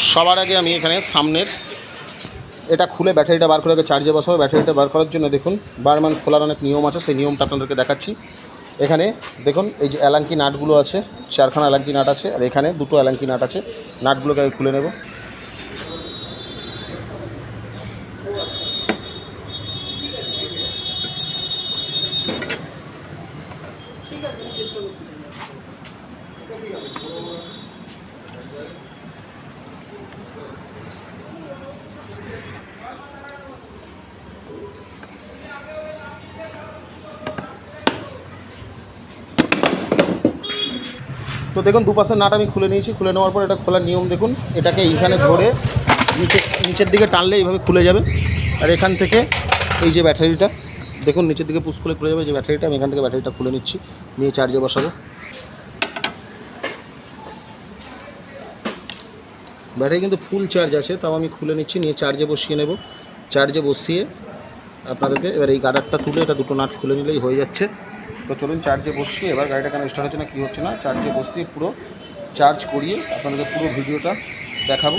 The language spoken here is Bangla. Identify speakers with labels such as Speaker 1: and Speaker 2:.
Speaker 1: সবার আগে আমি এখানে সামনের এটা খুলে ব্যাটারিটা বার করে আগে চার্জে বসাবো। ব্যাটারিটা বার করার জন্য দেখুন বারমান খোলার অনেক নিয়ম আছে, সেই নিয়মটা আপনাদেরকে দেখাচ্ছি। এখানে দেখুন এই যে অ্যালাঙ্কি নাটগুলো আছে, 4খানা অ্যালাঙ্কি নাট আছে, আর এখানে 2টো অ্যালাঙ্কি নাট আছে। নাটগুলোকে আগে খুলে নেব। তো দেখুন দুপাশের নাট আমি খুলে নিয়েছি। খুলে নেওয়ার পর এটা খোলার নিয়ম দেখুন, এটাকে এইখানে ধরে নিচের দিকে টানলে এইভাবে খুলে যাবে। আর এখান থেকে এই যে ব্যাটারিটা দেখুন নিচের দিকে পুশ করে খুলে যাবে। যে ব্যাটারিটা আমি এখান থেকে ব্যাটারিটা খুলে নিচ্ছি, নিয়ে চার্জে বসাবো। ব্যাটারি কিন্তু ফুল চার্জ আছে, তাও আমি খুলে নিচ্ছি, নিয়ে চার্জে বসিয়ে নেব। চার্জে বসিয়ে আপনাদেরকে এবার এই গার্ডারটা তুলে এটা 2টো নাট খুলে নিলেই হয়ে যাচ্ছে। তো চলুন চার্জে বসিয়ে এবার গাড়িটা কেন স্টার্ট হচ্ছে না কী হচ্ছে না চার্জে বসিয়ে পুরো চার্জ করিয়ে আপনাদেরকে পুরো ভিডিওটা দেখাবো।